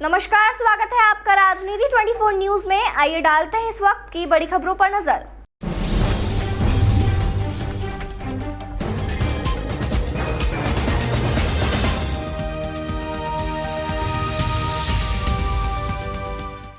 नमस्कार, स्वागत है आपका राजनीति 24 न्यूज में। आइए डालते हैं इस वक्त की बड़ी खबरों पर नजर।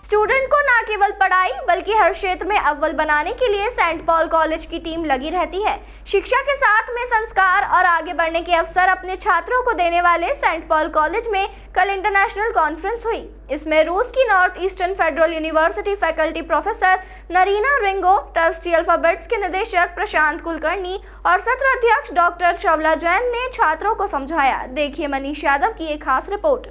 स्टूडेंट को न केवल पढ़ाई बल्कि हर क्षेत्र में अव्वल बनाने के लिए सेंट पॉल कॉलेज की टीम लगी रहती है। शिक्षा के साथ में संस्कार और आगे बढ़ने के अवसर अपने छात्रों को देने वाले सेंट पॉल कॉलेज में कल इंटरनेशनल कॉन्फ्रेंस हुई। इसमें रूस की north eastern federal university faculty professor Narina Ringo, trustee Alphabets के निदेशक प्रशांत कुलकर्णी और सत्र अध्यक्ष डॉक्टर चवला जैन ने छात्रों को समझाया। देखिए मनीष यादव की एक खास रिपोर्ट।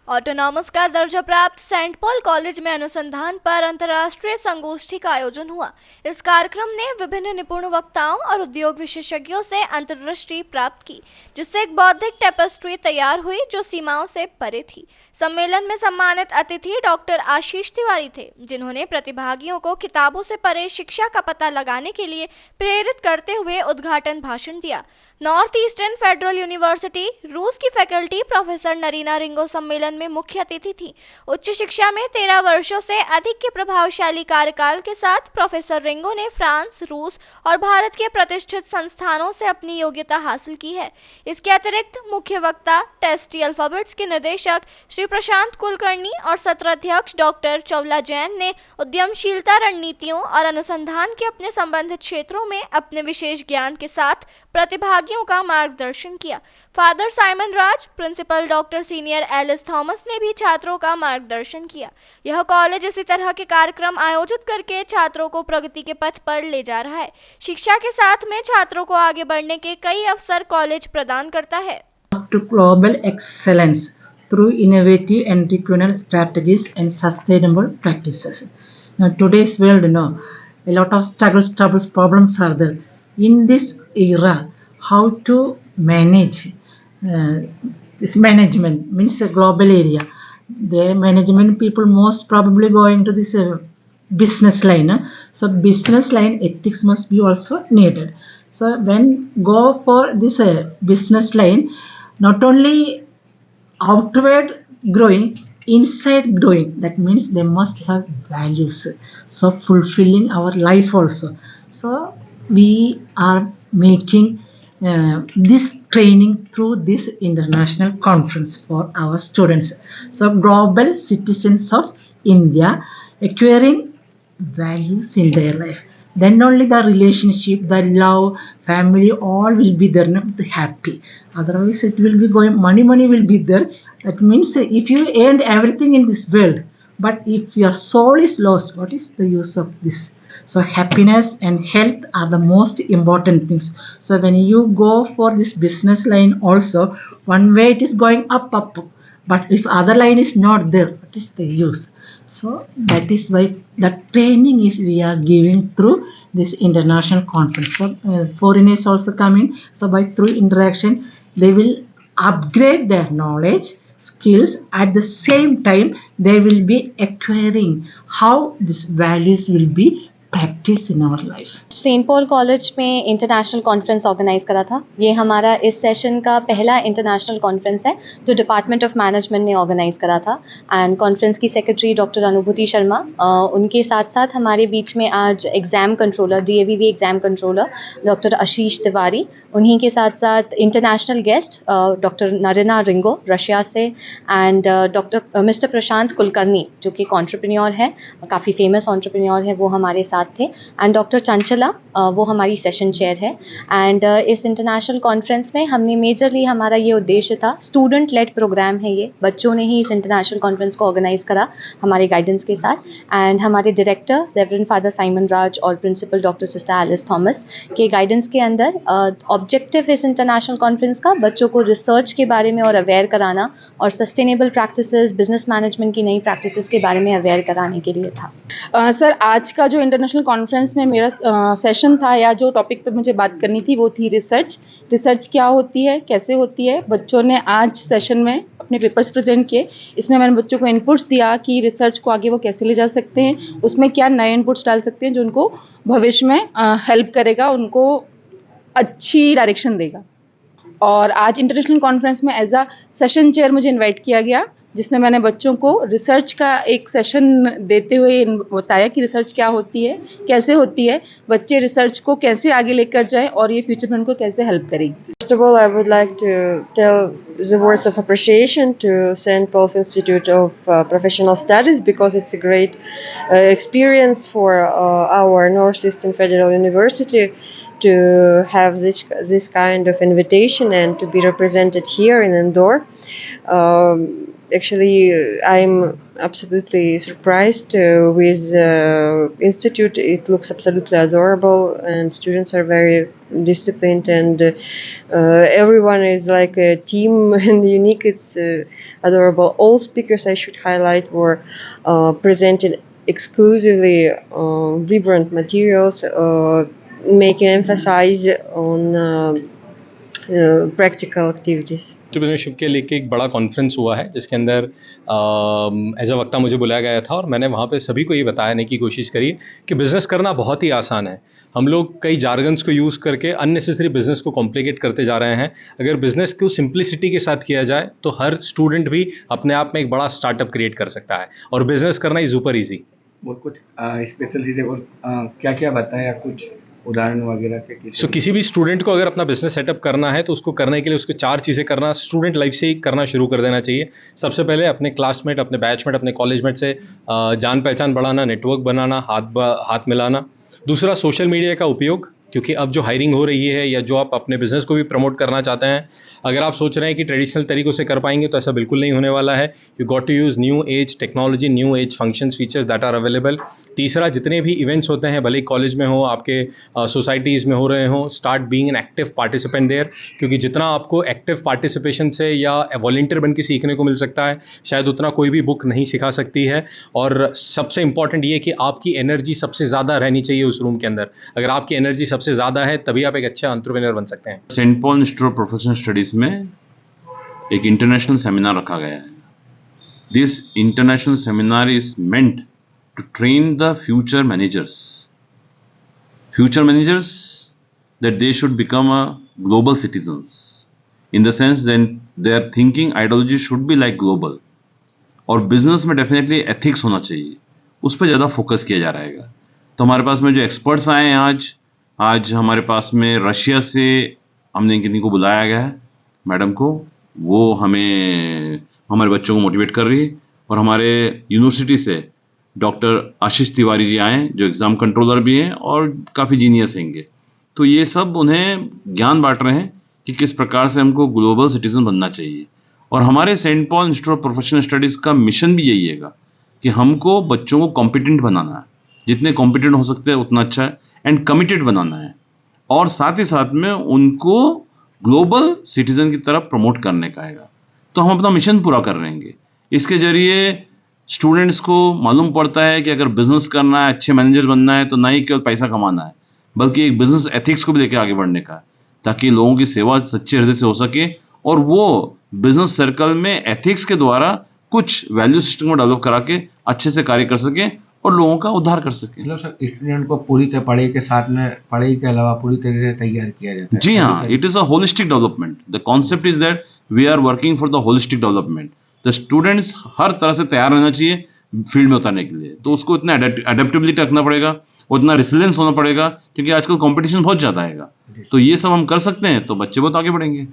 ऑटोनॉमस का दर्जा प्राप्त सेंट पॉल कॉलेज में अनुसंधान पर अंतर्राष्ट्रीय संगोष्ठी का आयोजन हुआ। इस कार्यक्रम ने विभिन्न निपुण वक्ताओं और उद्योग विशेषज्ञों से अंतर्दृष्टि प्राप्त की, जिससे एक बौद्धिक टेपेस्ट्री तैयार हुई जो सीमाओं से परे थी। सम्मेलन में सम्मानित अतिथि डॉक्टर आशीष तिवारी थे, जिन्होंने प्रतिभागियों को किताबों से परे शिक्षा का पता लगाने के लिए प्रेरित करते हुए उद्घाटन भाषण दिया। नॉर्थ ईस्टर्न फेडरल यूनिवर्सिटी रूस की फैकल्टी प्रोफेसर नरीना रिंगो सम्मेलन में मुख्य अतिथि थी। उच्च शिक्षा में 13 वर्षों से अधिक के प्रभावशाली कार्यकाल के साथ प्रोफेसर रिंगो ने फ्रांस, रूस और भारत के प्रतिष्ठित संस्थानों से अपनी योग्यता हासिल की है। इसके अतिरिक्त मुख्य वक्ता ट्रस्टी अल्फाबेट्स के निदेशक श्री प्रशांत कुलकर्णी और सत्र अध्यक्ष डॉक्टर चवला जैन ने उद्यमशीलता रणनीतियों और अनुसंधान के अपने संबंधित क्षेत्रों में अपने विशेष ज्ञान के साथ प्रतिभागियों का मार्गदर्शन किया। Father Simon Raj, principal doctor senior Alice Thomas ने भी छात्रों का मार्गदर्शन किया। यह कॉलेज इसी तरह के कार्यक्रम आयोजित करके छात्रों को प्रगति के पथ पर ले जा रहा है। शिक्षा के साथ में छात्रों को आगे बढ़ने के कई अवसर कॉलेज प्रदान करता है। To global excellence through innovative entrepreneurial strategies and sustainable practices. Now, today's world, a lot of struggles, troubles, problems are there. In this era, how to manage this management means a global area. The management people most probably go into this business line. So business line ethics must be also needed. So when go for this business line, not only outward growing, inside growing. That means they must have values. So fulfilling our life also. So we are making this training through this international conference for our students. So global citizens of India acquiring values in their life. Then only the relationship, the love, family, all will be there, not happy. Otherwise, it will be going, money will be there. That means if you earned everything in this world, but if your soul is lost, what is the use of this? So happiness and health are the most important things. So when you go for this business line also, one way it is going up. But if other line is not there, what is the use? So that is why the training is we are giving through this international conference. So foreigners also coming. So through interaction, they will upgrade their knowledge, skills. At the same time, they will be acquiring how these values will be practice in our life. Saint Paul college में international conference organise करा था। ये हमारा इस session का पहला international conference है जो डिपार्टमेंट ऑफ मैनेजमेंट ने ऑर्गेनाइज करा था। एंड कॉन्फ्रेंस की सेक्रेटरी डॉक्टर अनुभूति शर्मा, उनके साथ साथ हमारे बीच में आज exam controller, DAVV exam controller doctor Ashish Tiwari, उन्हीं के साथ साथ international guest doctor Narina Ringo Russia से, and doctor mister Prashant Kulkarni जो कि एंटरप्रेन्योर है, काफ़ी फेमस एंटरप्रेन्योर है, वो हमारे साथ थे। एंड डॉक्टर चंचला, वो हमारी सेशन चेयर है। एंड इस इंटरनेशनल कॉन्फ्रेंस में हमने मेजरली, हमारा ये उद्देश्य था, स्टूडेंट लेड प्रोग्राम है ये, बच्चों ने ही इस इंटरनेशनल कॉन्फ्रेंस को ऑर्गेनाइज करा हमारे गाइडेंस के साथ। एंड हमारे director reverend father Simon Raj और principal doctor sister Alice Thomas के गाइडेंस के अंदर ऑब्जेक्टिव इस इंटरनेशनल कॉन्फ्रेंस का बच्चों को रिसर्च के बारे में और अवेयर कराना और सस्टेनेबल प्रैक्टिसेस, बिजनेस मैनेजमेंट की नई प्रैक्टिसेस के बारे में अवेयर कराने के लिए था। सर, आज का जो इंटरनेशनल कॉन्फ्रेंस में मेरा सेशन था, या जो टॉपिक पर मुझे बात करनी थी, वो थी रिसर्च क्या होती है, कैसे होती है। बच्चों ने आज सेशन में अपने पेपर्स प्रेजेंट किए। इसमें मैंने बच्चों को इनपुट्स दिया कि रिसर्च को आगे वो कैसे ले जा सकते हैं, उसमें क्या नए इनपुट्स डाल सकते हैं जो उनको भविष्य में हेल्प करेगा, उनको अच्छी डायरेक्शन देगा। और आज इंटरनेशनल कॉन्फ्रेंस में एज अ सेशन चेयर मुझे इनवाइट किया गया जिसमें मैंने बच्चों को रिसर्च का एक सेशन देते हुए बताया कि रिसर्च क्या होती है, कैसे होती है, बच्चे रिसर्च को कैसे आगे लेकर जाएं और ये फ्यूचर में उनको कैसे हेल्प करेगी। First of all, I would like to tell the words of appreciation to St. Paul's Institute of Professional Studies because it's a great experience for our Northeastern Federal University to have this kind of invitation and to be represented here in Indore. Actually, I'm absolutely surprised with institute. It looks absolutely adorable, and students are very disciplined, and everyone is like a team and unique. It's adorable. All speakers I should highlight were presenting exclusively vibrant materials, making emphasis on practical activities. Entrepreneurship के लेके एक बड़ा conference हुआ है जिसके अंदर as a वक्ता मुझे बुलाया गया था और मैंने वहाँ पे सभी को ये बताने की कोशिश करी कि बिज़नेस करना बहुत ही आसान है। हम लोग कई जार्गन्स को यूज़ करके अननेसेसरी बिज़नेस को कॉम्प्लिकेट करते जा रहे हैं। अगर बिज़नेस को सिंप्लिसिटी के साथ किया जाए तो हर स्टूडेंट भी अपने आप में एक बड़ा स्टार्टअप क्रिएट कर सकता है और बिज़नेस करना इज़ सुपर ईजी। वो कुछ स्पेशल चीज़ें और क्या क्या बताया, कुछ उदाहरण वगैरह के? सो किसी भी स्टूडेंट को अगर अपना बिजनेस सेटअप करना है तो उसको करने के लिए उसको 4 चीज़ें करना स्टूडेंट लाइफ से ही करना शुरू कर देना चाहिए। सबसे पहले अपने क्लासमेट, अपने बैचमेट, अपने कॉलेजमेट से जान पहचान बढ़ाना, नेटवर्क बनाना, हाथ मिलाना। दूसरा, सोशल मीडिया का उपयोग, क्योंकि अब जो हायरिंग हो रही है या जो आप अपने बिज़नेस को भी प्रमोट करना चाहते हैं, अगर आप सोच रहे हैं कि ट्रेडिशनल तरीक़ों से कर पाएंगे तो ऐसा बिल्कुल नहीं होने वाला है। You got to use new age technology, new age functions, features that are available. तीसरा, जितने भी इवेंट्स होते हैं, भले ही कॉलेज में हो, आपके सोसाइटीज़ में हो रहे हों, start being an active participant there, क्योंकि जितना आपको एक्टिव पार्टिसिपेशन से या वॉलंटियर बन के सीखने को मिल सकता है, शायद उतना कोई भी बुक नहीं सिखा सकती है। और सबसे इम्पॉर्टेंट ये कि आपकी एनर्जी सबसे ज़्यादा रहनी चाहिए उस रूम के अंदर। अगर आपकी एनर्जी सबसे ज़्यादा है तभी आप एक अच्छा एंटरप्रेन्योर बन सकते हैं। Saint Paul institute of professional studies में एक इंटरनेशनल सेमिनार रखा गया है। This international seminar is meant to train the future managers that they should become a global citizens, in the sense that their thinking ideology should be like global, और business में definitely ethics होना चाहिए, उस पर ज़्यादा focus किया जा रहेगा। तो हमारे पास में जो एक्सपर्ट्स आए हैं आज हमारे पास में रशिया से हमने किन्हीं को बुलाया गया है, मैडम को, वो हमें हमारे बच्चों को मोटिवेट कर रही है। और हमारे यूनिवर्सिटी से डॉक्टर आशीष तिवारी जी आए जो एग्ज़ाम कंट्रोलर भी हैं और काफ़ी जीनियस हैंगे। तो ये सब उन्हें ज्ञान बांट रहे हैं कि किस प्रकार से हमको ग्लोबल सिटीजन बनना चाहिए। और हमारे Saint Paul institute of professional studies का मिशन भी यही है कि हमको बच्चों को कॉम्पिटेंट बनाना है, जितने कॉम्पिटेंट हो सकते हैं उतना अच्छा है, एंड कमिटेड बनाना है, और साथ ही साथ में उनको ग्लोबल सिटीजन की तरफ प्रमोट करने का है। तो हम अपना मिशन पूरा कर रहे हैं। इसके जरिए स्टूडेंट्स को मालूम पड़ता है कि अगर बिजनेस करना है, अच्छे मैनेजर बनना है, तो ना ही केवल पैसा कमाना है, बल्कि एक बिजनेस एथिक्स को भी लेकर आगे बढ़ने का है, ताकि लोगों की सेवा सच्चे हृदय से हो सके और वो बिजनेस सर्कल में एथिक्स के द्वारा कुछ वैल्यू सिस्टम को डेवलप करा के अच्छे से कार्य कर सके और लोगों का उद्धार कर सके। मतलब सर, स्टूडेंट को पूरी तरह पढ़ाई के साथ में, पढ़ाई के अलावा पूरी तरह से तैयार किया जाता है। जी हाँ, it is a holistic development. The concept is that we are working for the holistic development. The students हर तरह से तैयार रहना चाहिए फील्ड में उतारने के लिए। तो उसको इतना अडेप्टेबिलिटी रखना पड़ेगा, उतना रेसिलियंस होना पड़ेगा, क्योंकि आजकल कंपटीशन बहुत ज़्यादा है। तो ये सब हम कर सकते हैं तो बच्चे बहुत आगे बढ़ेंगे।